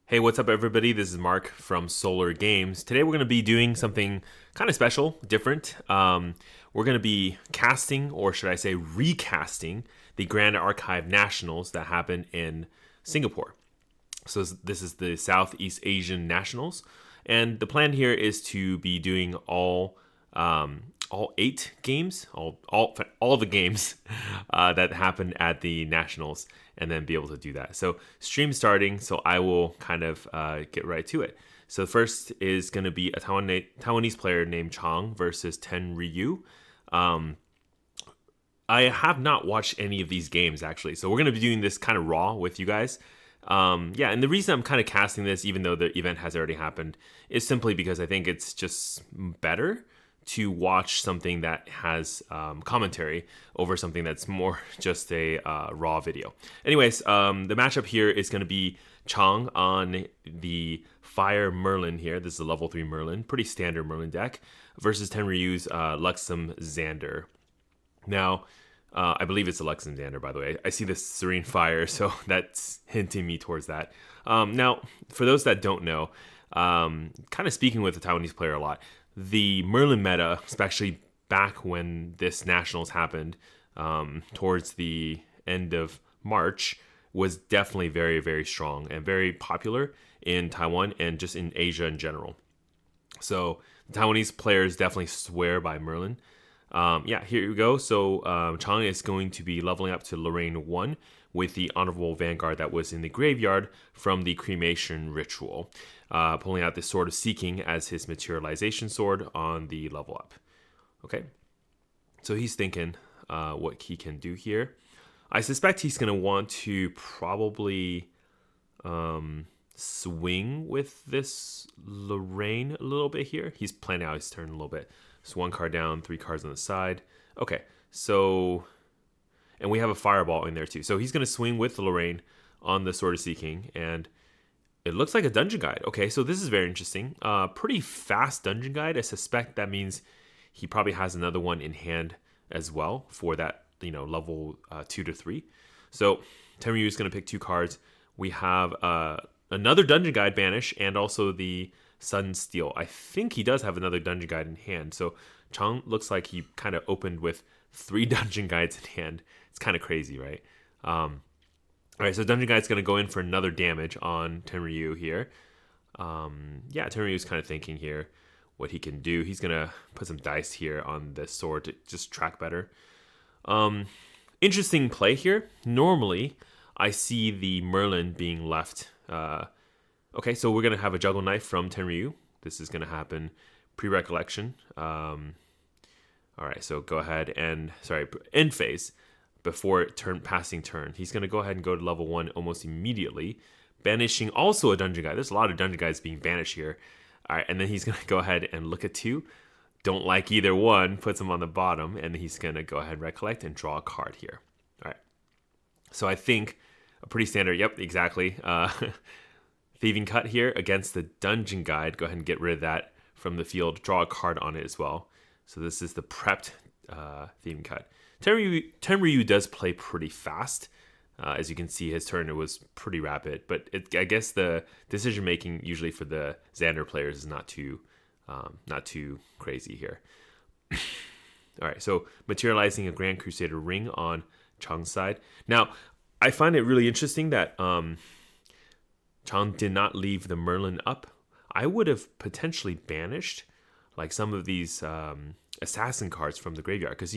Hey, what's up, everybody? This is Mark from Solar Games. Today, we're going to be doing something kind of special, different. We're going to be casting, or should I say, recasting the Grand Archive Nationals that happened in Singapore. So, this is the Southeast Asian Nationals, and the plan here is to be doing all 8 games, all the games that happened at the Nationals, and then be able to do that. So stream starting, so I will kind of get right to it. So the first is going to be a Taiwanese player named Chang versus Ten Ryu. I have not watched any of these games actually, so we're going to be doing this kind of raw with you guys. Yeah, and the reason I'm kind of casting this, even though the event has already happened, is simply because I think it's just better to watch something that has commentary over something that's more just a raw video. Anyways, the matchup here is going to be Chang on the Fire Merlin here. This is a level 3 Merlin, pretty standard Merlin deck, versus Tenryu's Luxem Zander. Now, I believe it's a Luxem Zander, by the way. I see this Serene Fire, so that's hinting me towards that. Now, for those that don't know, kind of speaking with a Taiwanese player a lot, the Merlin meta, especially back when this Nationals happened towards the end of March, was definitely very, very strong and very popular in Taiwan and just in Asia in general. So the Taiwanese players definitely swear by Merlin. Yeah, here we go. So Chang is going to be leveling up to Lorraine 1 with the Honorable Vanguard that was in the graveyard from the Cremation Ritual. Pulling out the Sword of Seeking as his materialization sword on the level up. Okay, so he's thinking what he can do here. I suspect he's going to want to probably swing with this Lorraine a little bit here. He's planning out his turn a little bit. So 1 card down, 3 cards on the side. Okay, so, and we have a Fireball in there too. So he's going to swing with Lorraine on the Sword of Seeking, and it looks like a dungeon guide. Okay, so this is very interesting. Pretty fast dungeon guide. I suspect that means he probably has another one in hand as well for that, level 2 to 3. So Tenryu is going to pick 2 cards. We have another dungeon guide banish and also the Sun Steel. I think he does have another dungeon guide in hand. So Chang looks like he kind of opened with 3 dungeon guides in hand. It's kind of crazy, right? All right, so Dungeon Guide's going to go in for another damage on Tenryu here. Yeah, Tenryu's kind of thinking here what he can do. He's going to put some dice here on the sword to just track better. Interesting play here. Normally, I see the Merlin being left. Okay, so we're going to have a Juggle Knife from Tenryu. This is going to happen pre-recollection. All right, so go ahead and, end phase. Before passing turn, he's going to go ahead and go to level 1 almost immediately, banishing also a dungeon guide. There's a lot of dungeon guides being banished here. All right, and then he's going to go ahead and look at 2. Don't like either one, puts him on the bottom, and he's going to go ahead and recollect and draw a card here. All right, so I think a pretty standard, yep, exactly. Thieving Cut here against the dungeon guide. Go ahead and get rid of that from the field. Draw a card on it as well. So this is the prepped Thieving Cut. Tenryu does play pretty fast. As you can see, his turn, it was pretty rapid. But I guess the decision making usually for the Zander players is not too crazy here. All right, so materializing a Grand Crusader ring on Chang's side. Now, I find it really interesting that Chang did not leave the Merlin up. I would have potentially banished like some of these assassin cards from the graveyard, because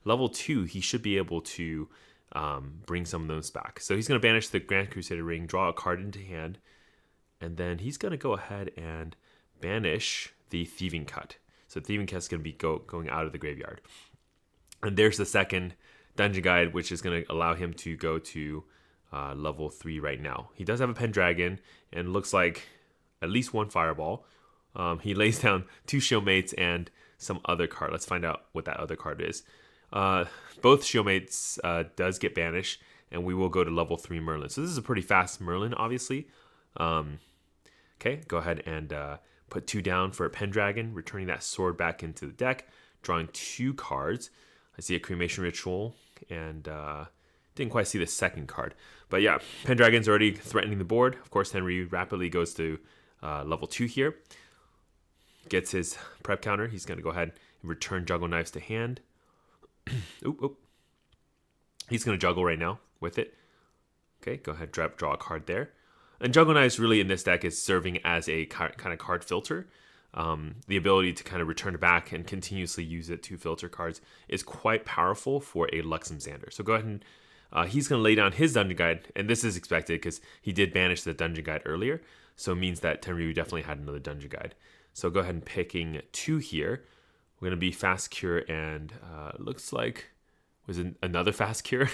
level 2 he should be able to bring some of those back. So he's going to banish the Grand Crusader ring, draw a card into hand, and then he's going to go ahead and banish the Thieving Cut. So Thieving Cut is going to be going out of the graveyard, and there's the second dungeon guide, which is going to allow him to go to level 3 right now. He does have a Pendragon and looks like at least 1 Fireball. He lays down 2 Shieldmates and some other card. Let's find out what that other card is. Both Shieldmates does get banished, and we will go to level 3 Merlin. So this is a pretty fast Merlin, obviously. Okay, go ahead and put 2 down for a Pendragon, returning that sword back into the deck, drawing 2 cards. I see a Cremation Ritual and Didn't quite see the second card. But yeah, Pendragon's already threatening the board. Of course, Tenryu rapidly goes to level 2 here. Gets his prep counter. He's going to go ahead and return Juggle Knives to hand. Oop. He's going to juggle right now with it. Okay, go ahead, draw a card there. And Juggle Knives really in this deck is serving as a kind of card filter. The ability to kind of return it back and continuously use it to filter cards is quite powerful for a Luxem Zander. So go ahead and he's going to lay down his Dungeon Guide, and this is expected because he did banish the Dungeon Guide earlier, so it means that Tenryu definitely had another Dungeon Guide. So go ahead and picking 2 here. We're going to be Fast Cure, and looks like was another Fast Cure.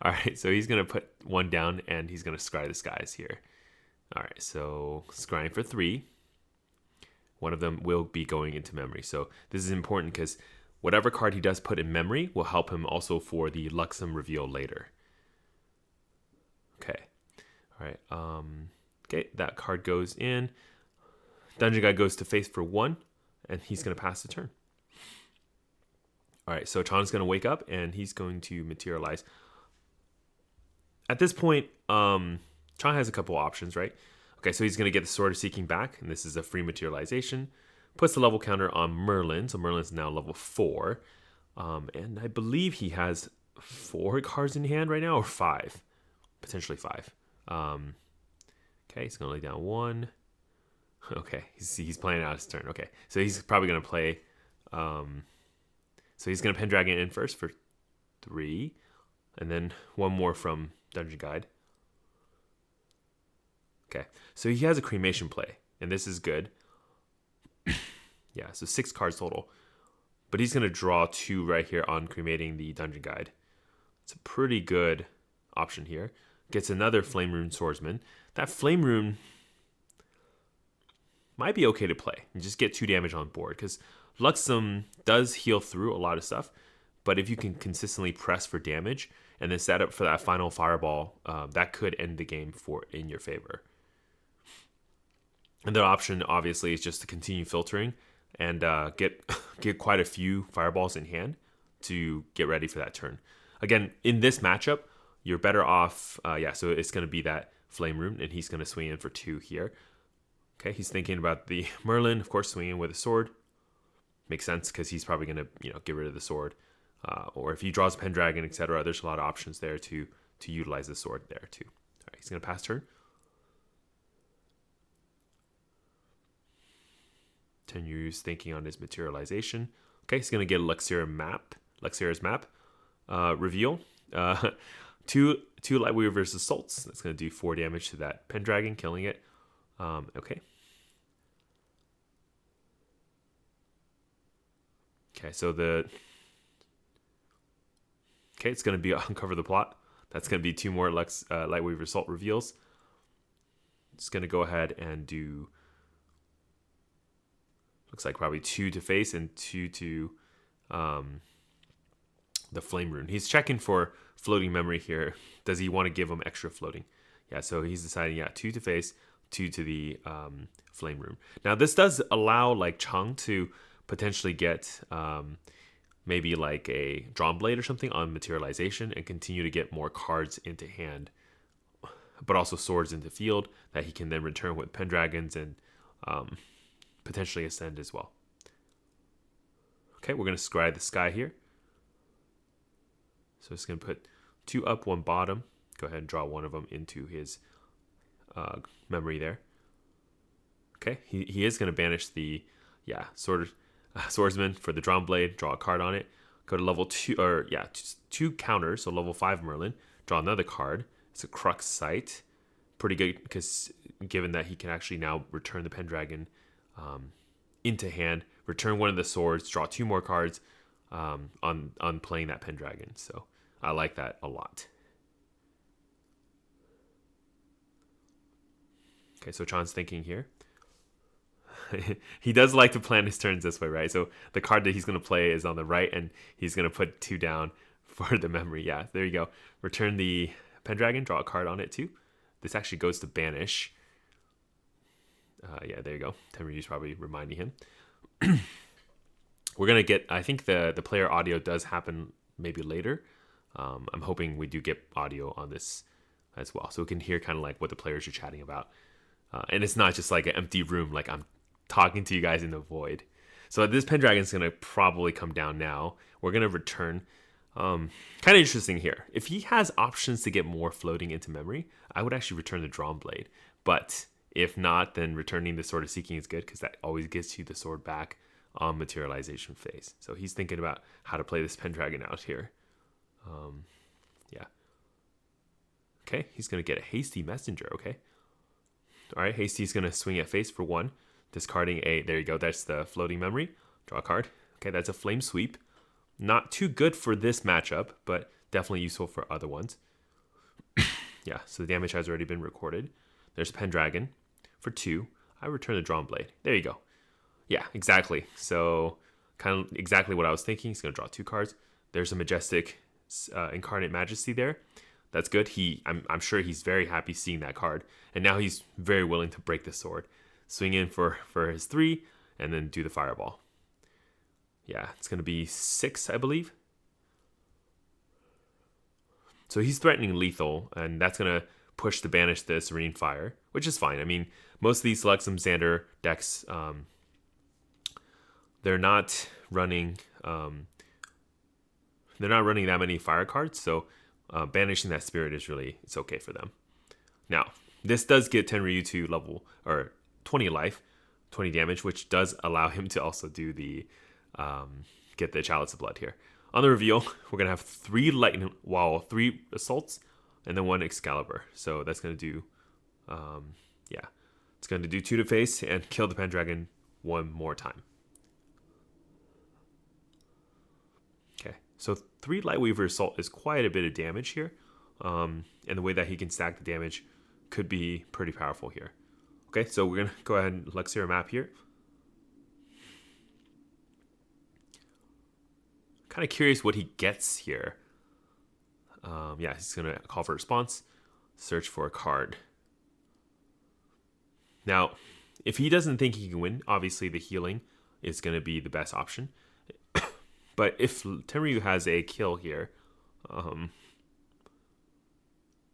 All right, so he's going to put 1 down, and he's going to Scry the Skies here. All right, so scrying for 3. One of them will be going into memory. So this is important because whatever card he does put in memory will help him also for the Luxem reveal later. Okay. All right. Okay, that card goes in. Dungeon Guy goes to face for 1, and he's going to pass the turn. All right, so Chan's going to wake up, and he's going to materialize. At this point, Chan has a couple options, right? Okay, so he's going to get the Sword of Seeking back, and this is a free materialization. Puts the level counter on Merlin, so Merlin's now level 4. And I believe he has 4 cards in hand right now, or 5. Potentially 5. Okay, he's going to lay down 1. Okay, he's playing out his turn. Okay, so he's probably going to play... so he's going to Pendragon in first for 3. And then 1 more from Dungeon Guide. Okay, so he has a cremation play, and this is good. Yeah, so 6 cards total. But he's going to draw 2 right here on cremating the Dungeon Guide. It's a pretty good option here. Gets another Flame Rune Swordsman. That Flame Rune might be okay to play and just get 2 damage on board, because Luxem does heal through a lot of stuff, but if you can consistently press for damage and then set up for that final fireball, that could end the game in your favor. And the option, obviously, is just to continue filtering and get quite a few fireballs in hand to get ready for that turn. Again, in this matchup, you're better off... so it's going to be that Flame Rune, and he's going to swing in for 2 here. Okay, he's thinking about the Merlin, of course, swinging with a sword. Makes sense, because he's probably going to get rid of the sword. Or if he draws Pendragon, etc., there's a lot of options there to utilize the sword there, too. All right, he's going to pass turn. Tenyu's thinking on his materialization. Okay, he's going to get Luxera's map reveal. 2 Lightweaver's Assaults. That's going to do 4 damage to that Pendragon, killing it. Okay. Okay, so it's going to be Uncover the Plot. That's going to be 2 more Lightweaver Assault reveals. It's going to go ahead and do... Looks like probably 2 to face and 2 to the Flame Rune. He's checking for floating memory here. Does he want to give him extra floating? Yeah, so he's deciding, 2 to face, 2 to the Flame Rune. Now, this does allow like Chang to potentially get maybe like a Drawn Blade or something on materialization and continue to get more cards into hand, but also swords into field that he can then return with Pendragons and potentially ascend as well. Okay, we're going to scry the sky here. So it's going to put 2 up, 1 bottom. Go ahead and draw 1 of them into his memory there. Okay, he is going to banish the swordsman for the Drawn Blade, draw a card on it. Go to level 2, or 2 counters, so level 5 Merlin. Draw another card. It's a Crux Sight. Pretty good, because given that he can actually now return the Pendragon into hand, return 1 of the swords, draw 2 more cards on playing that Pendragon. So I like that a lot. Okay, so Chan's thinking here. He does like to plan his turns this way, right? So the card that he's going to play is on the right, and he's going to put 2 down for the memory. Yeah, there you go. Return the Pendragon, draw a card on it too. This actually goes to banish. There you go. Tenryu's probably reminding him. We're going to get, I think the player audio does happen maybe later. I'm hoping we do get audio on this as well, so we can hear kind of like what the players are chatting about. And it's not just like an empty room, like I'm talking to you guys in the void. So this Pendragon is going to probably come down now. We're going to return. Kind of interesting here. If he has options to get more floating into memory, I would actually return the Drawn Blade. But if not, then returning the Sword of Seeking is good because that always gets you the sword back on materialization phase. So he's thinking about how to play this Pendragon out here. Yeah. Okay, he's going to get a Hasty Messenger, okay. All right, Hasty's going to swing at face for 1, discarding a, there you go, that's the floating memory. Draw a card. Okay, that's a Flame Sweep. Not too good for this matchup, but definitely useful for other ones. Yeah, so the damage has already been recorded. There's Pendragon for 2. I return the Drawn Blade. There you go. Yeah, exactly. So kind of exactly what I was thinking. He's going to draw 2 cards. There's a Majestic Incarnate Majesty there. That's good. I'm sure he's very happy seeing that card. And now he's very willing to break the sword. Swing in for his 3, and then do the Fireball. Yeah, it's going to be 6, I believe. So he's threatening lethal, and that's going to push to banish the Serene Fire, which is fine. I mean, most of these Luxem Zander decks, they're not running that many fire cards, so banishing that spirit is really, it's okay for them. Now, this does get Tenryu to level, or 20 life, 20 damage, which does allow him to also do the, get the Chalice of Blood here. On the reveal, we're going to have 3 lightning, 3 assaults, and then 1 Excalibur. So that's going to do, yeah, it's going to do 2 to face and kill the Pendragon 1 more time. Okay, so 3 Lightweaver Assault is quite a bit of damage here. And the way that he can stack the damage could be pretty powerful here. Okay, so we're going to go ahead and Luxem map here. Kind of curious what he gets here. Yeah, he's going to call for response, search for a card. Now, if he doesn't think he can win, obviously the healing is going to be the best option. But if Tenryu has a kill here,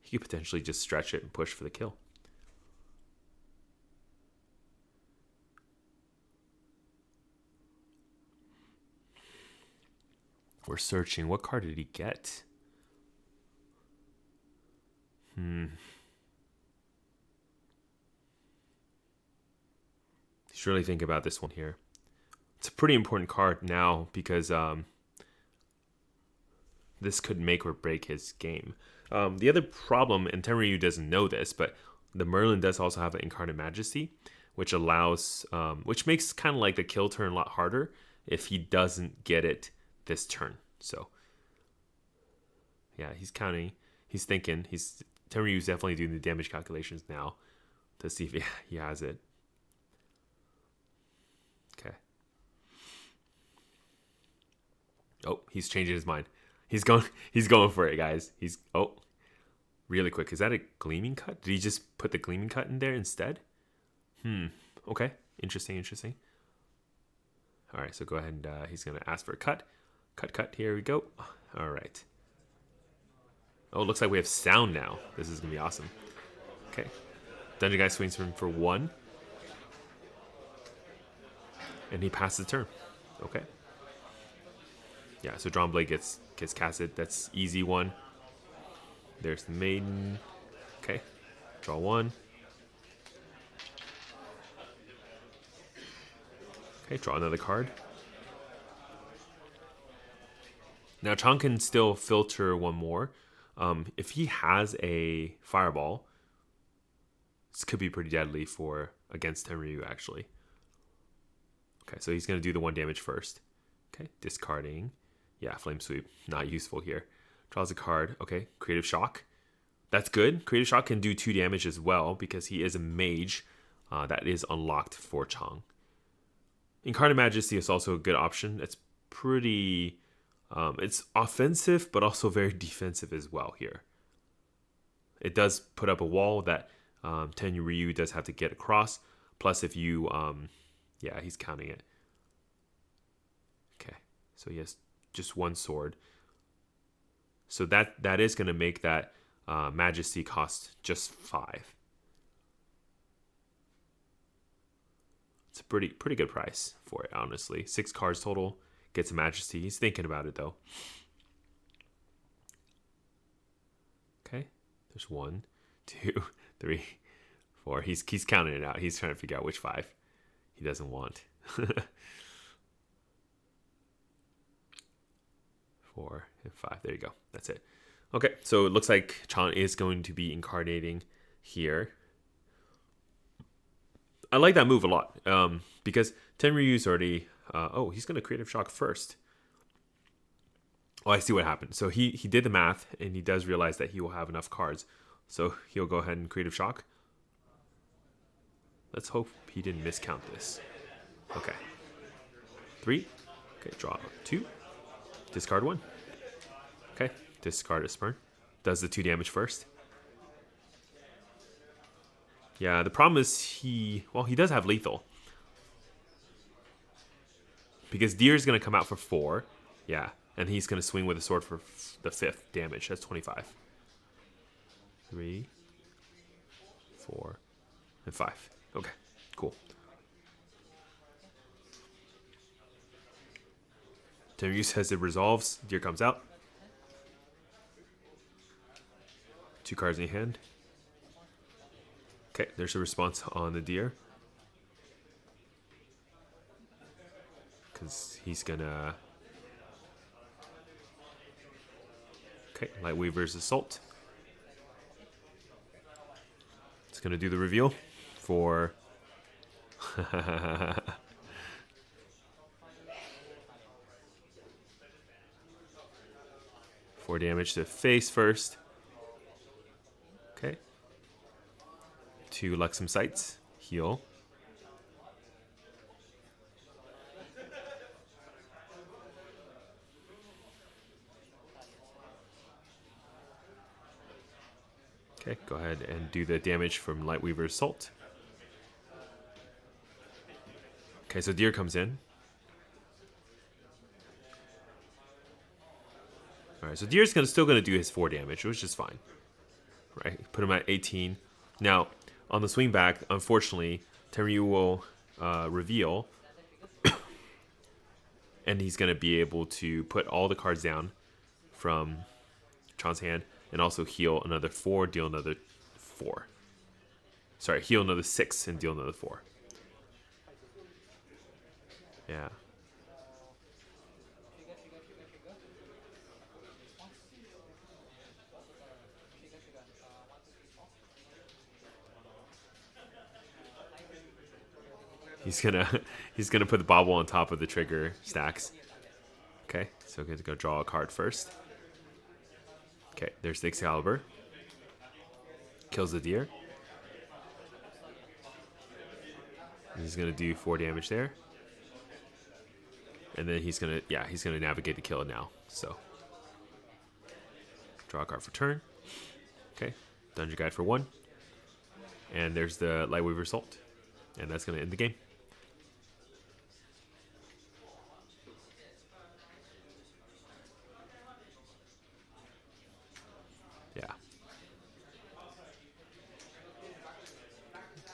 he could potentially just stretch it and push for the kill. We're searching. What card did he get? He's really thinking about this one here. It's a pretty important card now because this could make or break his game. The other problem, and Tenryu doesn't know this, but the Merlin does also have an Incarnate Majesty, which allows, which makes kind of like the kill turn a lot harder if he doesn't get it this turn. So yeah, he's counting, he's thinking, Tenryu's definitely doing the damage calculations now to see if he has it. Okay. Oh, he's changing his mind. He's going for it, guys. Really quick. Is that a Gleaming Cut? Did he just put the Gleaming Cut in there instead? Okay. Interesting. All right, so go ahead and he's going to ask for a cut. Cut. Here we go. All right. Oh, it looks like we have sound now. This is going to be awesome. Okay. Dungeon Guy swings for 1. And he passes the turn. Okay. Yeah, so Drawn Blade gets casted. That's easy one. There's the Maiden. Okay. Draw 1. Okay, draw another card. Now, Chang can still filter 1 more. If he has a Fireball, this could be pretty deadly against Tenryu, actually. Okay, so he's going to do the 1 damage first. Okay, discarding. Yeah, Flame Sweep, not useful here. Draws a card. Okay, Creative Shock. That's good. Creative Shock can do 2 damage as well because he is a mage. That is unlocked for Chang. Incarnate Majesty is also a good option. It's pretty... it's offensive, but also very defensive as well here. It does put up a wall that Tenryu does have to get across. Plus, if you... yeah, he's counting it. Okay, so he has just 1 sword. So that is going to make that Majesty cost just 5. It's a pretty good price for it, honestly. 6 cards total. Gets a Majesty. He's thinking about it, though. Okay. There's 1, 2, 3, 4. He's counting it out. He's trying to figure out which 5 he doesn't want. 4 and 5. There you go. That's it. Okay, so it looks like Chan is going to be incarnating here. I like that move a lot because Tenryu's already... oh, he's going to Creative Shock first. Oh, I see what happened. So he did the math, and he does realize that he will have enough cards. So he'll go ahead and Creative Shock. Let's hope he didn't miscount this. Okay. 3. Okay, draw 2. Discard 1. Okay, discard a Spurn. Does the 2 damage first. Yeah, the problem is he does have lethal. Because Deer's going to come out for 4. Yeah, and he's going to swing with a sword for the 5th damage. That's 25. 3, 4, and 5. Okay, cool. Tenryu says it resolves. Deer comes out. 2 cards in your hand. Okay, there's a response on the Deer. Because he's gonna... Okay, Lightweaver's Assault. It's gonna do the reveal for... 4 damage to face first. Okay. 2 Luxem Sights. Heal. Okay, go ahead and do the damage from Lightweaver's Assault. Okay, so Deer comes in. Alright, so Deer's still going to do his 4 damage, which is fine. Right, put him at 18. Now, on the swing back, unfortunately, Tenryu will reveal. And he's going to be able to put all the cards down from Chan's hand. And also heal another 4, deal another 4. Sorry, heal another 6 and deal another 4. Yeah. He's gonna put the bobble on top of the trigger stacks. Okay, so going to go draw a card first. Okay, there's the Excalibur. Kills the Deer. He's gonna do 4 damage there. And then he's gonna navigate to kill it now. So draw a card for turn. Okay, Dungeon Guide for 1. And there's the Lightweaver Assault. And that's gonna end the game. Yeah.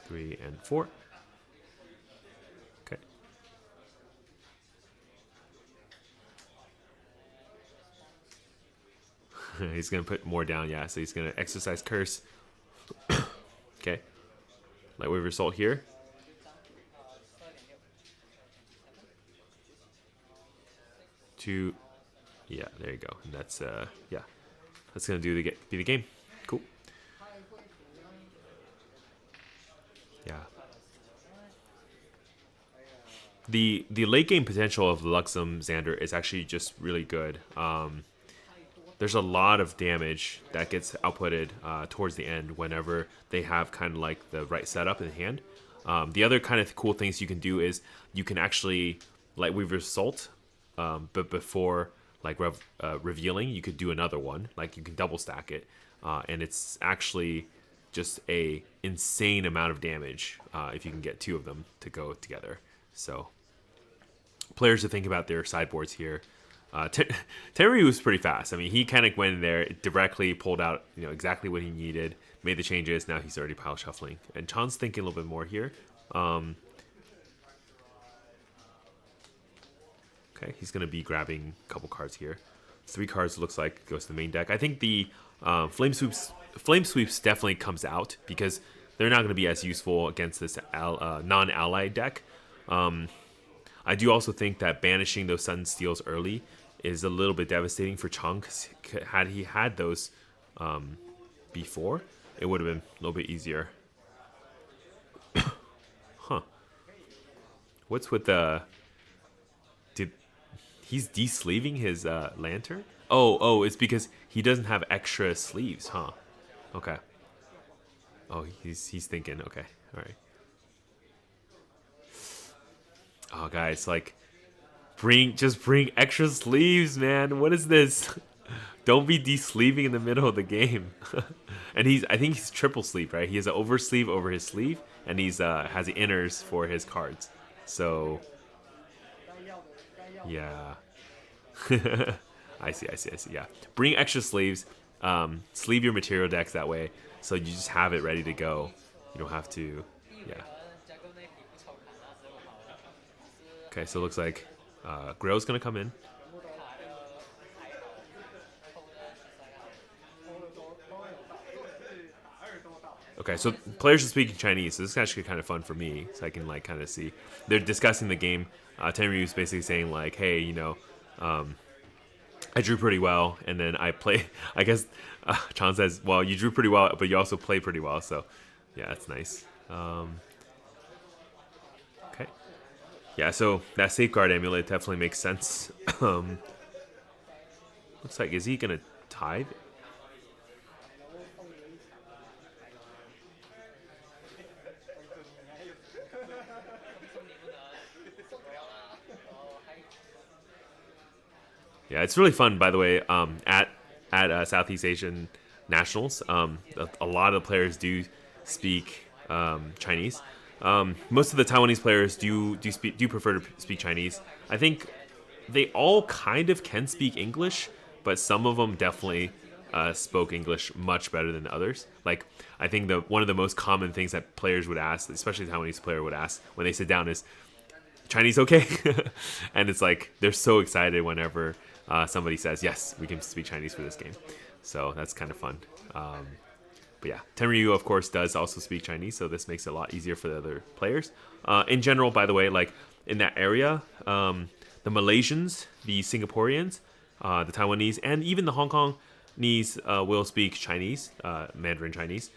3 and 4. Okay. He's gonna put more down, yeah. So he's gonna exercise curse. Okay. Lightweaver Assault here. Two. Yeah, there you go. And that's yeah. That's gonna be the game. Cool. Yeah. The late game potential of Luxem Zander is actually just really good. There's a lot of damage that gets outputted towards the end whenever they have kind of like the right setup in hand. The other kind of cool things you can do is you can actually Lightweaver's Assault, but before like revealing, you could do another one. Like you can double stack it, and it's actually just a insane amount of damage if you can get 2 of them to go together. So players to think about their sideboards here. Tenryu was pretty fast. I mean, he kind of went in there directly, pulled out exactly what he needed, made the changes. Now he's already pile shuffling, and Chan's thinking a little bit more here. Okay, he's gonna be grabbing a couple cards here. 3 cards looks like goes to the main deck. I think the flame sweeps definitely comes out because they're not going to be as useful against this non-allied deck. I do also think that banishing those sudden steals early is a little bit devastating for Chang. Cause had he had those before, it would have been a little bit easier. Huh? What's with the? He's de-sleeving his lantern? Oh, it's because he doesn't have extra sleeves, huh? Okay. Oh, he's thinking. Okay, all right. Oh, guys, like, just bring extra sleeves, man. What is this? Don't be de-sleeving in the middle of the game. And I think he's triple sleeve, right? He has an oversleeve over his sleeve, and he's has the inners for his cards. So, yeah. I see. Yeah, bring extra sleeves. Sleeve your material decks that way, so you just have it ready to go. You don't have to. Yeah. Okay, so it looks like Grill's gonna come in. Okay, so players are speaking Chinese, so this is actually kind of fun for me, so I can like kind of see. They're discussing the game. Tenryu is basically saying like, hey, I drew pretty well, and then I play. I guess Chan says, well, you drew pretty well, but you also play pretty well, so yeah, that's nice. Okay. Yeah, so that safeguard amulet definitely makes sense. Looks like, is he going to tithe? Yeah, it's really fun, by the way. At Southeast Asian Nationals, a lot of the players do speak Chinese. Most of the Taiwanese players do prefer to speak Chinese. I think they all kind of can speak English, but some of them definitely spoke English much better than others. Like, I think one of the most common things that players would ask, especially the Taiwanese player would ask when they sit down, is Chinese okay? And it's like they're so excited whenever somebody says, yes, we can speak Chinese for this game. So that's kind of fun. But yeah, Tenryu, of course, does also speak Chinese, so this makes it a lot easier for the other players. In general, by the way, like in that area, the Malaysians, the Singaporeans, the Taiwanese, and even the Hong Kongese will speak Chinese, Mandarin Chinese.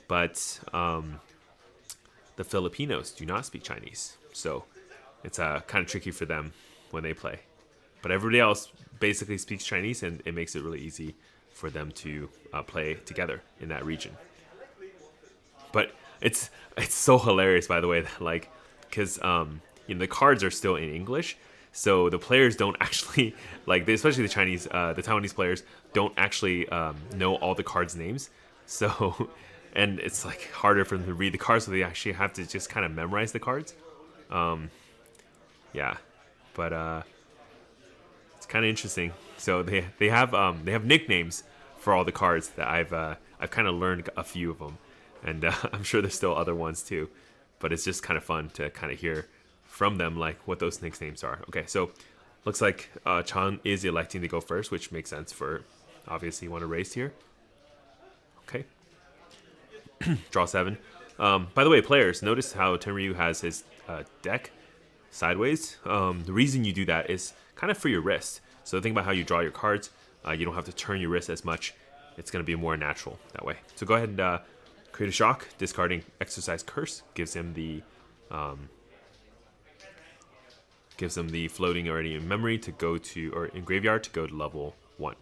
But the Filipinos do not speak Chinese. So it's kind of tricky for them when they play. But everybody else basically speaks Chinese, and it makes it really easy for them to play together in that region. But it's so hilarious, by the way, that like, because the cards are still in English, so the players don't actually like, especially the Taiwanese players don't actually know all the cards' names. So, and it's like harder for them to read the cards, so they actually have to just kind of memorize the cards. Yeah, but it's kind of interesting. So they have nicknames for all the cards that I've kind of learned a few of them, and I'm sure there's still other ones too. But it's just kind of fun to kind of hear from them like what those nicknames are. Okay, so looks like Chan is electing to go first, which makes sense for obviously you want to race here. Okay, draw 7. By the way, players, notice how Tenryu has his deck sideways. The reason you do that is kind of for your wrist. So think about how you draw your cards. You don't have to turn your wrist as much. It's going to be more natural that way. So go ahead and create a shock. Discarding Exercise Curse gives him the floating already in memory to go to, or in graveyard to go to level 1.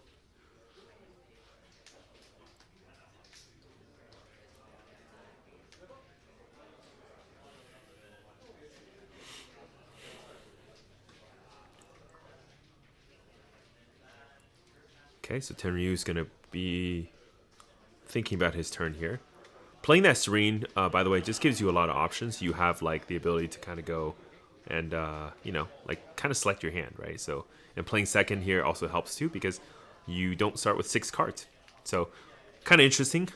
Okay, so Tenryu is going to be thinking about his turn here. Playing that Serene, by the way, just gives you a lot of options. You have like the ability to kind of go and you know, like kind of select your hand, right? So, and playing second here also helps too because you don't start with 6 cards. So, kind of interesting.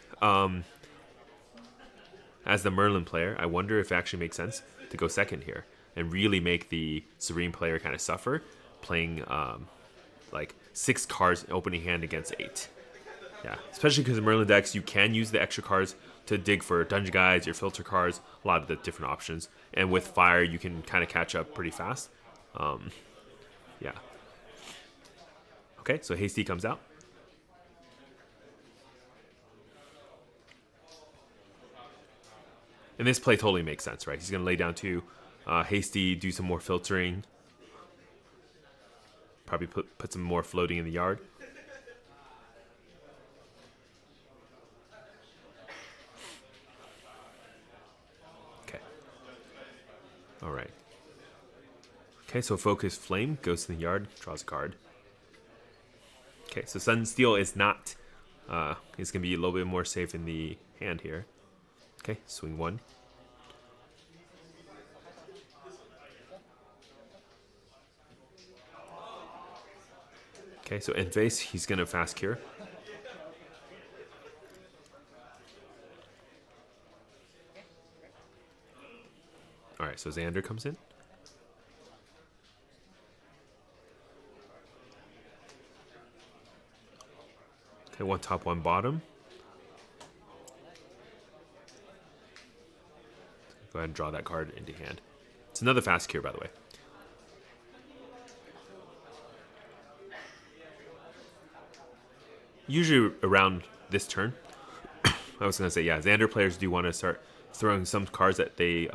As the Merlin player, I wonder if it actually makes sense to go second here and really make the Serene player kind of suffer, playing like 6 cards opening hand against 8. Yeah, especially because in Merlin decks, you can use the extra cards to dig for dungeon guides, your filter cards, a lot of the different options. And with fire, you can kind of catch up pretty fast. Yeah. Okay, so Hasty comes out. And this play totally makes sense, right? He's going to lay down 2. Hasty, do some more filtering. Probably put some more floating in the yard. Okay. All right. Okay, so Focus Flame goes to the yard, draws a card. Okay, so Sun Steel is not. It's going to be a little bit more safe in the hand here. Okay, swing 1. Okay, so end phase, he's going to fast cure. All right, so Zander comes in. Okay, 1 top, 1 bottom. Go ahead and draw that card into hand. It's another fast cure, by the way. Usually around this turn, I was gonna say, yeah, Xander players do want to start throwing some cards that they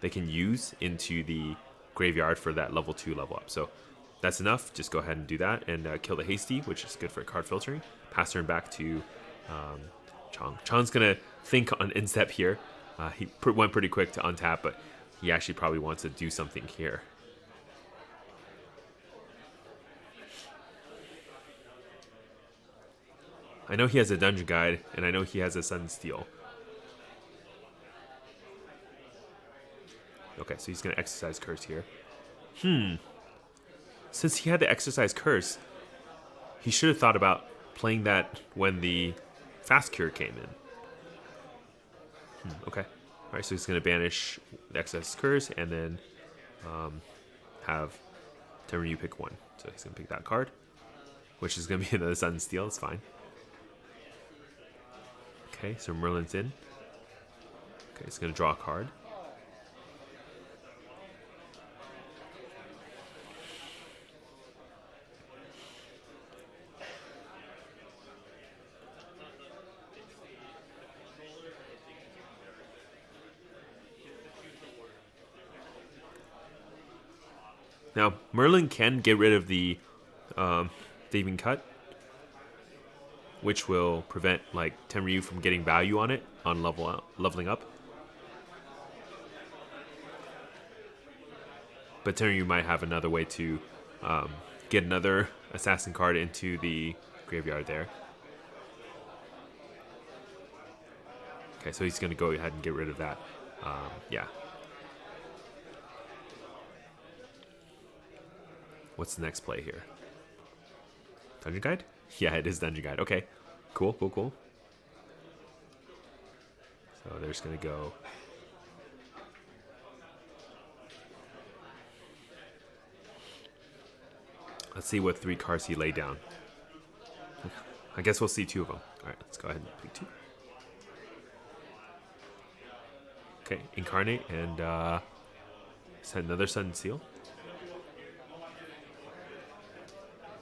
can use into the graveyard for that level 2 level up. So that's enough. Just go ahead and do that and kill the Hasty, which is good for card filtering. Pass turn back to Chong. Chong's gonna think on instep here. He went pretty quick to untap, but he actually probably wants to do something here. I know he has a dungeon guide, and I know he has a Sun Steel. Okay, so he's going to exercise Curse here. Since he had to exercise Curse, he should have thought about playing that when the Fast Cure came in. Okay. All right, so he's going to banish the exercise Curse, and then have Tenryu pick 1. So he's going to pick that card, which is going to be another Sun Steel. It's fine. Okay, so Merlin's in. Okay, he's going to draw a card. Now, Merlin can get rid of the thieving cut, which will prevent like Tenryu from getting value on it on leveling up. But Tenryu might have another way to get another assassin card into the graveyard there. Okay, so he's going to go ahead and get rid of that. Yeah. What's the next play here? Dungeon Guide? Yeah, it is Dungeon Guide. Okay. Cool. So there's going to go... Let's see what 3 cards he laid down. I guess we'll see 2 of them. All right, let's go ahead and pick 2. Okay, Incarnate and send another Sun Seal.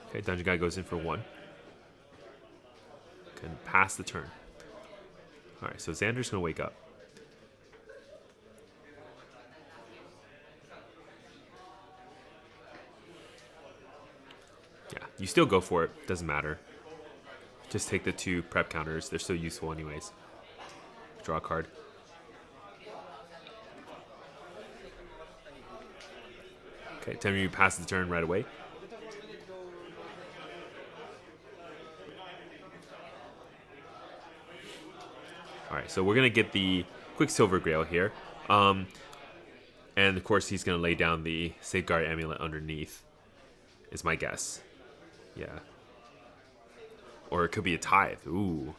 Okay, Dungeon Guy goes in for 1. Can pass the turn. Alright, so Xander's going to wake up. Yeah, you still go for it. Doesn't matter. Just take the 2 prep counters. They're still useful anyways. Draw a card. Okay, Tenryu passes the turn right away. All right, so we're going to get the Quicksilver Grail here. And of course, he's going to lay down the Safeguard Amulet underneath, is my guess. Yeah. Or it could be a Tithe. Ooh.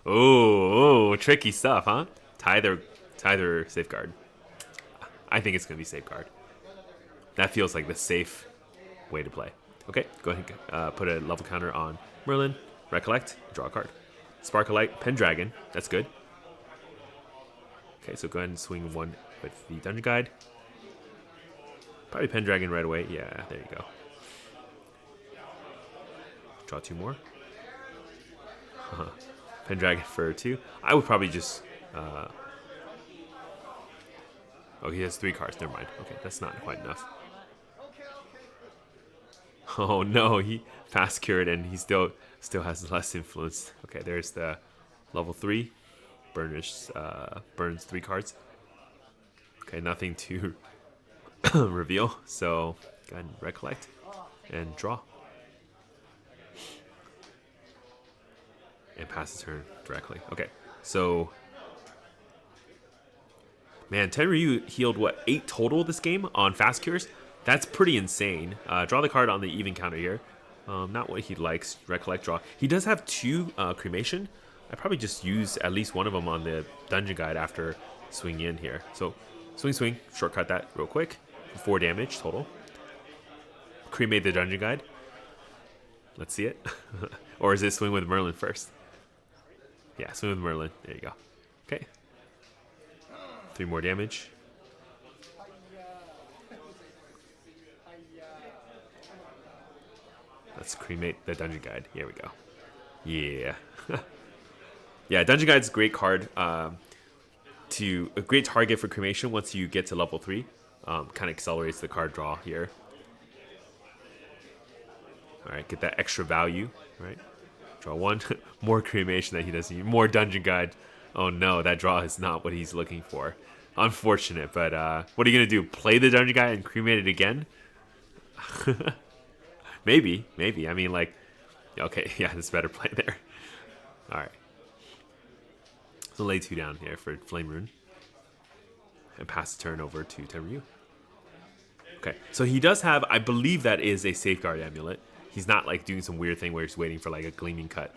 Oh, tricky stuff, huh? Tithe or Safeguard. I think it's going to be Safeguard. That feels like the safe way to play. Okay, go ahead and put a level counter on Merlin. Recollect, draw a card. Sparklight, Pendragon. That's good. Okay, so go ahead and swing one with the Dungeon Guide. Probably Pendragon right away. Yeah, there you go. Draw two more. Pendragon for 2. I would probably just... Oh, he has 3 cards. Never mind. Okay, that's not quite enough. Oh no, he fast cured and he still has less influence. Okay, there's the level 3. Burns 3 cards. Okay, nothing to reveal. So go ahead and recollect and draw. And pass the turn directly. Okay, so man, Tenryu healed what, 8 total this game on fast cures? That's pretty insane. Draw the card on the even counter here. Not what he likes. Recollect, draw. He does have 2 cremation. I probably just use at least one of them on the dungeon guide after swinging in here. So swing, shortcut that real quick. 4 damage total. Cremate the dungeon guide. Let's see it. Or is it swing with Merlin first? Yeah, swing with Merlin. There you go. Okay. 3 more damage. Let's cremate the dungeon guide. Here we go. Yeah. Yeah, dungeon guide's a great card. A great target for cremation once you get to level 3. Kind of accelerates the card draw here. All right, get that extra value. Right. Draw 1. More cremation that he doesn't need. More dungeon guide. Oh no, that draw is not what he's looking for. Unfortunate, but what are you gonna do? Play the dungeon guide and cremate it again? Maybe. I mean, like, okay, yeah, that's better play there. All right. So lay 2 down here for Flame Rune. And pass the turn over to Tenryu. Okay, so he does have, I believe that is a Safeguard Amulet. He's not like doing some weird thing where he's waiting for like a Gleaming Cut.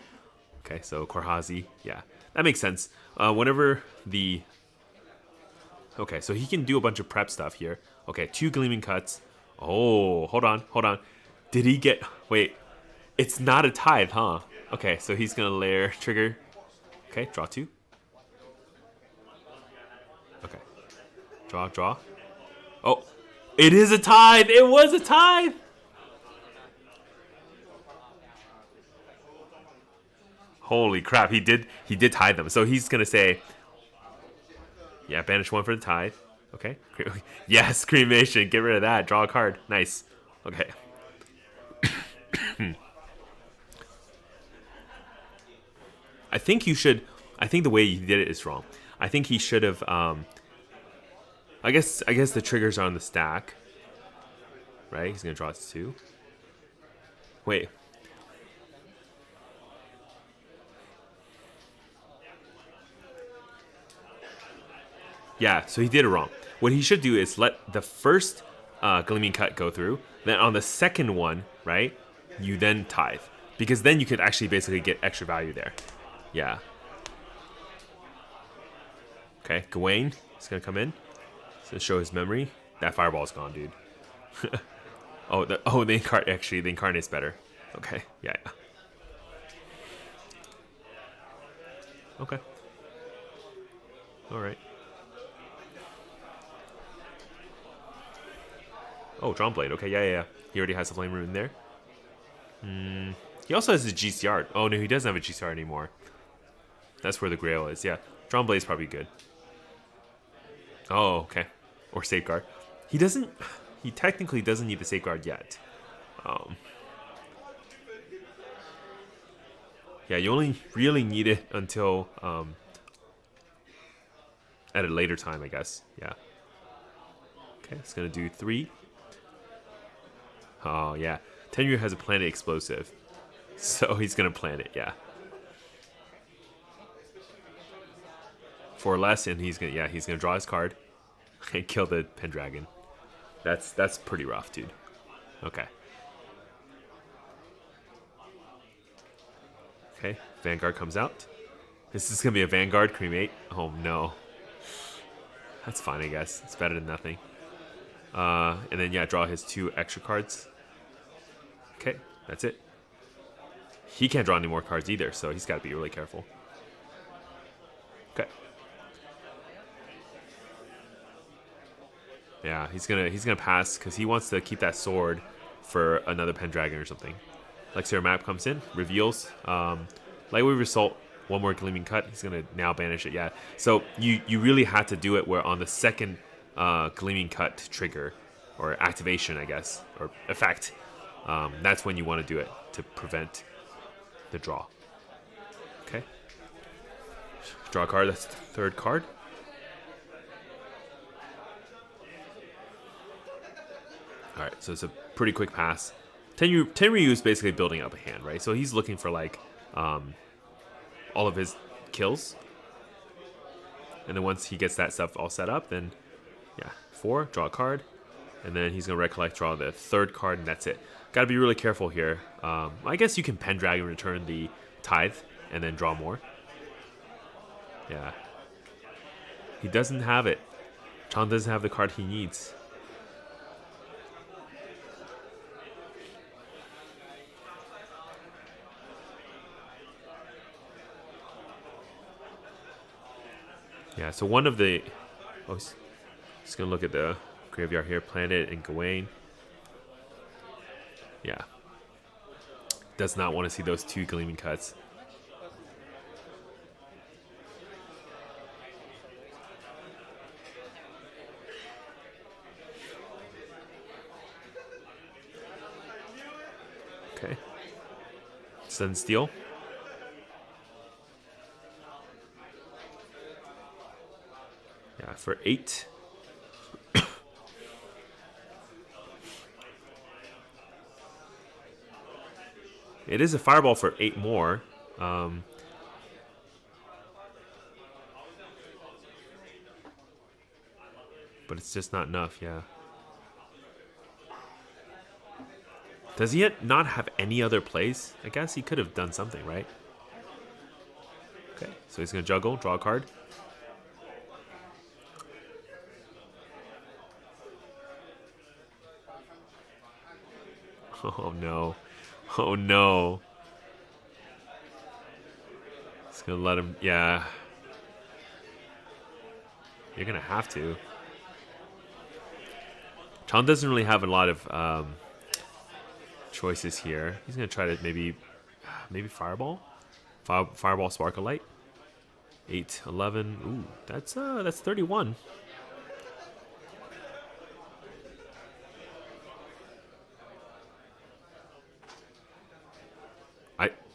Okay, so Korhazi, yeah, that makes sense. Whenever the... Okay, so he can do a bunch of prep stuff here. Okay, 2 Gleaming Cuts. Oh, hold on. Did he get... Wait, it's not a Tithe, huh? Okay, so he's going to layer trigger. Okay, draw 2. Okay. Draw. Oh, it is a Tithe! It was a Tithe! Holy crap, he did Tithe them. So he's going to say... Yeah, banish 1 for the Tithe. Okay. Yes, cremation. Get rid of that. Draw a card. Nice. Okay. I think the way he did it is wrong. I think he should have I guess the triggers are on the stack. Right? He's going to draw 2. Wait. Yeah, so he did it wrong. What he should do is let the first Gleaming Cut go through. Then on the second one, right, you then Tithe. Because then you could actually basically get extra value there. Yeah. Okay, Gawain is going to come in. He's going to show his memory. That fireball's gone, dude. The Incarnate's better. Okay, yeah. Okay. All right. Oh, Drawn Blade. Okay, yeah. He already has a Flame Rune there. He also has a GCR. Oh, no, he doesn't have a GCR anymore. That's where the Grail is, yeah. Drawn Blade is probably good. Oh, okay. Or Safeguard. He technically doesn't need the Safeguard yet. Yeah, you only really need it until at a later time, I guess. Yeah. Okay, it's going to do 3. Oh, yeah. Tenryu has a Planet Explosive. So he's going to plant it, yeah. 4 less, and he's going to draw his card. and kill the Pendragon. That's pretty rough, dude. Okay. Okay, Vanguard comes out. This is gonna be a Vanguard cremate. Oh no. That's fine, I guess. It's better than nothing. And then yeah, draw his 2 extra cards. Okay, that's it. He can't draw any more cards either, so he's got to be really careful. Okay. Yeah, he's gonna pass because he wants to keep that sword for another Pendragon or something. Lexer map comes in, reveals. Lightwave Assault, 1 more Gleaming Cut. He's gonna now banish it. Yeah. So you really had to do it where on the second Gleaming Cut trigger or activation, I guess, or effect. That's when you want to do it to prevent the draw. Okay. Draw a card. That's the 3rd card. All right, so it's a pretty quick pass. Tenryu is basically building up a hand, right? So he's looking for like all of his kills, and then once he gets that stuff all set up, then yeah, 4, draw a card, and then he's gonna recollect, draw the 3rd card, and that's it. Got to be really careful here. I guess you can Pendragon, return the Tithe, and then draw more. Yeah, he doesn't have it. Chan doesn't have the card he needs. Yeah, so one of the... Oh, just going to look at the graveyard here. Planet and Gawain. Yeah. Does not want to see those 2 Gleaming Cuts. Okay. Sun Steel. Yeah, for 8. It is a Fireball for 8 more. But it's just not enough, yeah. Does he not have any other plays? I guess he could have done something, right? Okay, so he's going to juggle, draw a card. Oh no. Oh no. It's gonna let him, yeah. You're gonna have to. Chan doesn't really have a lot of choices here. He's gonna try to maybe Fireball? Fireball Sparkle Light. 8, 11. Ooh, that's 31.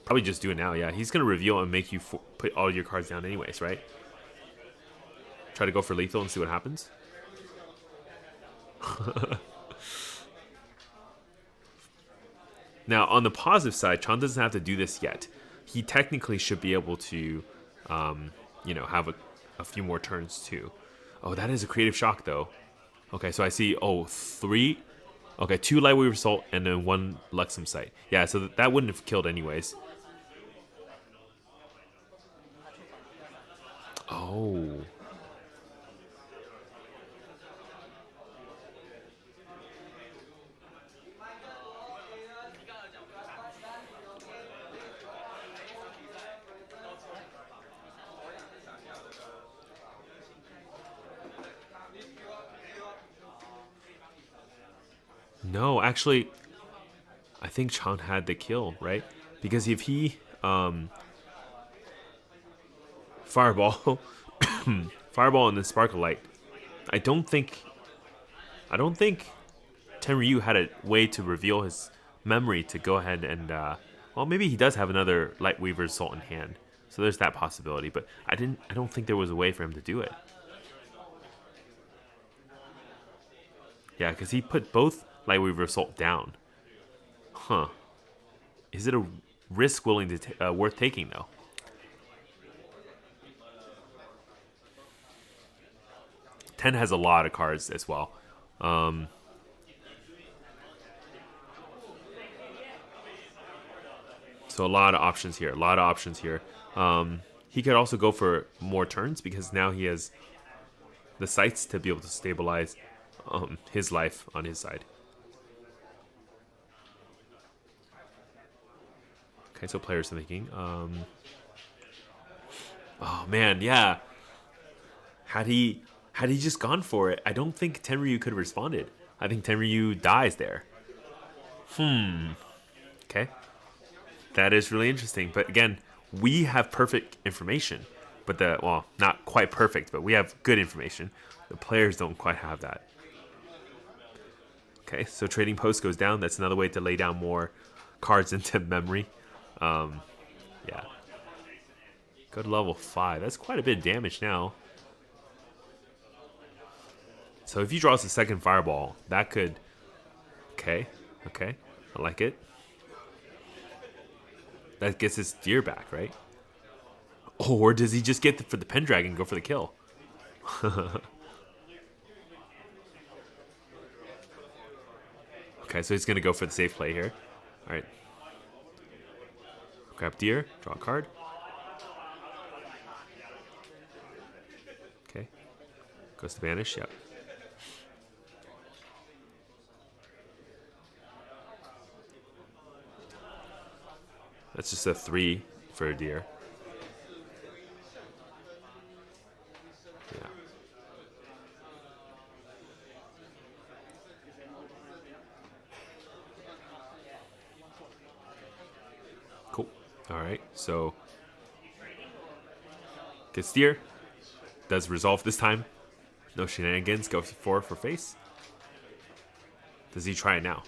Probably just do it now, yeah. He's going to reveal and make you put all your cards down anyways, right? Try to go for lethal and see what happens. Now, on the positive side, Chan doesn't have to do this yet. He technically should be able to, have a few more turns too. Oh, that is a creative shock, though. Okay, so I see, 3. Okay, 2 Lightwave Assault and then 1 Luxem Sight. Yeah, so that wouldn't have killed anyways. Oh. No, actually, I think Chan had the kill, right? Because if he Fireball, Fireball and then Sparkle Light, I don't think Tenryu had a way to reveal his memory to go ahead and well, maybe he does have another Lightweaver's Assault in hand, so there's that possibility. But I don't think there was a way for him to do it. Yeah, because he put both Lightweaver Assault down. Huh. Is it a risk worth taking, though? 10 has a lot of cards as well. So a lot of options here. A lot of options here. He could also go for more turns because now he has the sights to be able to stabilize his life on his side. Okay, so players are thinking. Oh man, yeah. Had he just gone for it, I don't think Tenryu could have responded. I think Tenryu dies there. Okay. That is really interesting. But again, we have perfect information. But well, not quite perfect, but we have good information. The players don't quite have that. Okay, so trading post goes down. That's another way to lay down more cards into memory. Yeah. Go to level 5. That's quite a bit of damage now. So if he draws the second fireball, that could... Okay, okay. I like it. That gets his deer back, right? Oh, or does he just get for the Pendragon and go for the kill? Okay, so he's going to go for the safe play here. All right. Grab deer, draw a card. Okay. Goes to banish, yep. That's just a 3 for a deer. Yeah. Cool. All right, so gets deer. Does resolve this time. No shenanigans. Goes 4 for face. Does he try it now?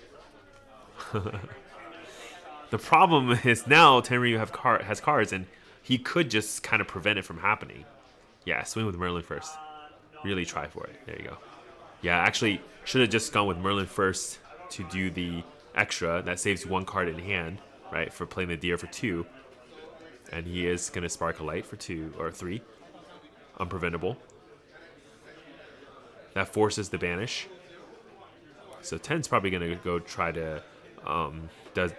The problem is now Tenryu has cards, and he could just kind of prevent it from happening. Yeah, swing with Merlin first. Really try for it. There you go. Yeah, actually, should have just gone with Merlin first to do the extra. That saves you 1 card in hand, right, for playing the deer for 2. And he is going to spark a light for 2 or 3. Unpreventable. That forces the banish. So 10's probably going to go try to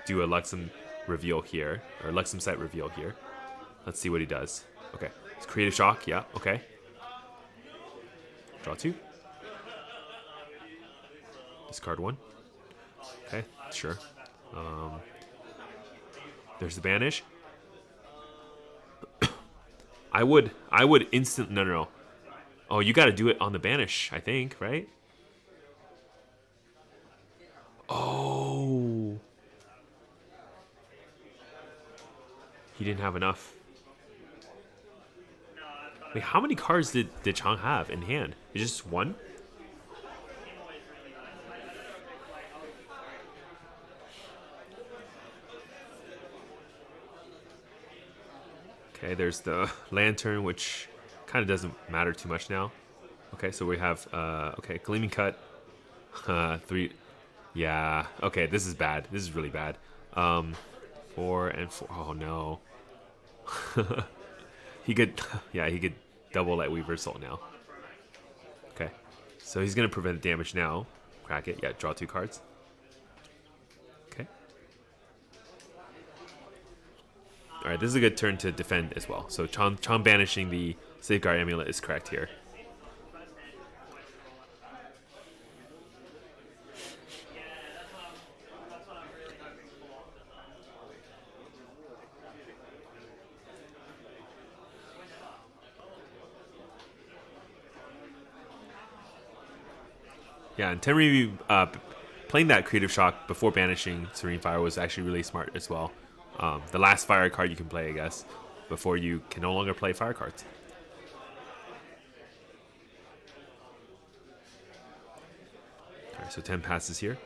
do a Luxem reveal here, or Luxem set reveal here. Let's see what he does. Okay, it's creative shock. Yeah, okay. Draw 2. Discard 1. Okay, sure. There's the banish. I would instant. No. Oh, you got to do it on the banish, I think, right? Oh. He didn't have enough. Wait, how many cards did Chang have in hand? It's just 1? Okay, there's the lantern, which kind of doesn't matter too much now. Okay, so we have, okay, Gleaming Cut. 3. Yeah, okay, this is bad. This is really bad. 4 and 4. Oh, no. He could, yeah, he could double Lightweaver Soul now. Okay, so he's going to prevent damage now. Crack it. Yeah, draw 2 cards. Okay. All right, this is a good turn to defend as well. So Chan banishing the Safeguard Amulet is correct here. Yeah, and Tenryu playing that Creative Shock before banishing Serene Fire was actually really smart as well. The last fire card you can play, I guess, before you can no longer play fire cards. Alright, so 10 passes here.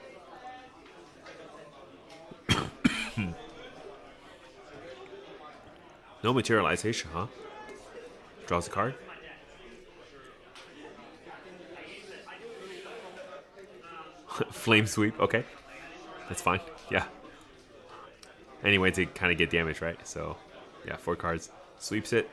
No materialization, huh? Draws a card. Flame sweep, okay. That's fine, yeah. Anyway, to kind of get damage, right? So, yeah, 4 cards. Sweeps it.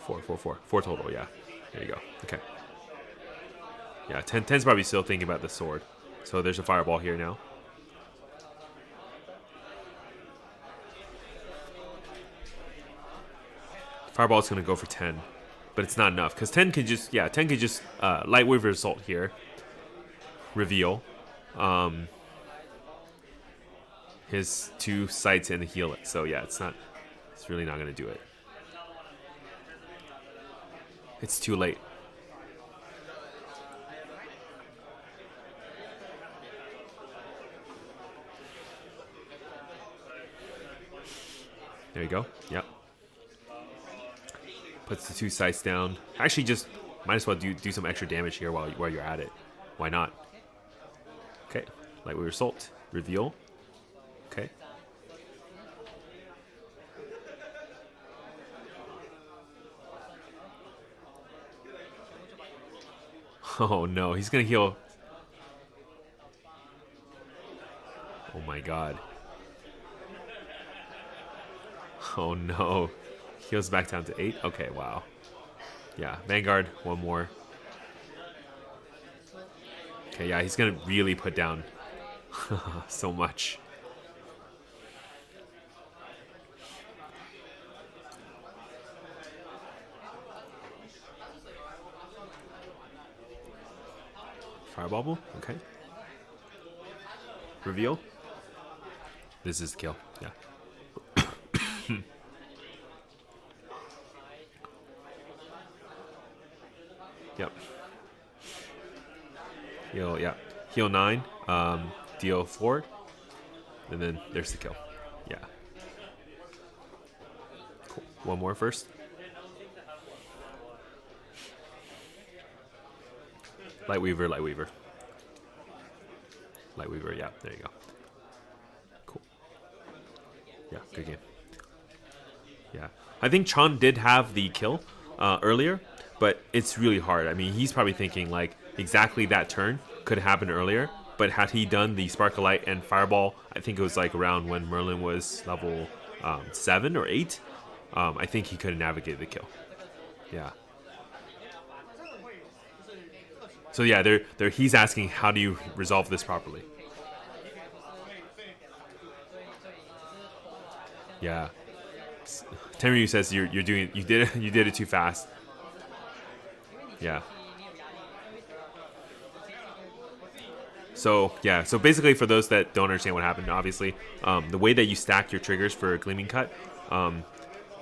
Four total, yeah. There you go. Okay. Yeah, 10's probably still thinking about the sword. So there's a fireball here now. Fireball's gonna go for 10. But it's not enough, because 10 can just, yeah, 10 can just light wave result here. Reveal. His 2 sights and heal it. So yeah, it's really not gonna do it. It's too late. There you go. Yep. Puts the 2 sights down. Actually, just might as well do some extra damage here while you're at it. Why not? Okay. Lightweight result. Reveal. Okay. Oh no, he's gonna heal. Oh my god. Oh no. Heals back down to 8. Okay, wow. Yeah, Vanguard, 1 more. Okay, yeah, he's gonna really put down so much. Fireball, okay. Reveal. This is the kill, yeah. Yep. Heal, yeah. Heal 9, deal 4, and then there's the kill. Yeah. Cool. 1 more first. Lightweaver, Lightweaver. Lightweaver, yeah, there you go. Cool. Yeah, good game. Yeah. I think Chan did have the kill earlier, but it's really hard. I mean, he's probably thinking, like, exactly that turn could have happened earlier, but had he done the Sparkle Light and Fireball, I think it was, like, around when Merlin was level 7 or 8, I think he could have navigated the kill. Yeah. So yeah, he's asking, how do you resolve this properly? Yeah. Tenryu says you did it too fast. Yeah. So yeah, so basically for those that don't understand what happened, obviously, the way that you stack your triggers for Gleaming Cut,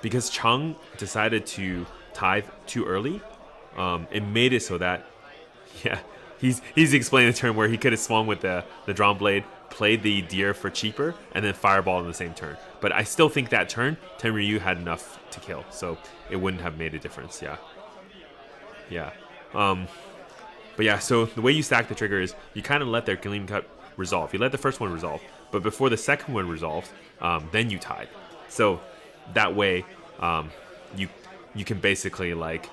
because Chung decided to tithe too early, it made it so that, yeah, he's explaining the turn where he could have swung with the drawn blade, played the deer for cheaper, and then fireball in the same turn. But I still think that turn, Tenryu had enough to kill, so it wouldn't have made a difference. Yeah. Yeah. But yeah, so the way you stack the trigger is you kind of let their Gleam Cut resolve. You let the first one resolve, but before the second one resolves, then you tithe. So that way, you can basically like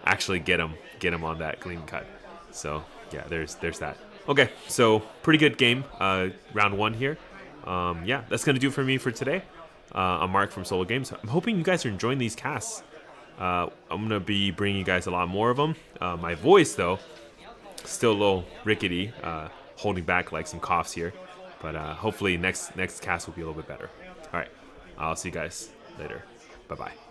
actually get them on that Gleam Cut. So yeah, there's that. Okay, so pretty good game, round 1 here. Yeah, that's gonna do it for me for today. I'm Mark from SolarGames. I'm hoping you guys are enjoying these casts. I'm gonna be bringing you guys a lot more of them. My voice, though, still a little rickety, holding back like some coughs here. But hopefully next cast will be a little bit better. All right, I'll see you guys later. Bye bye.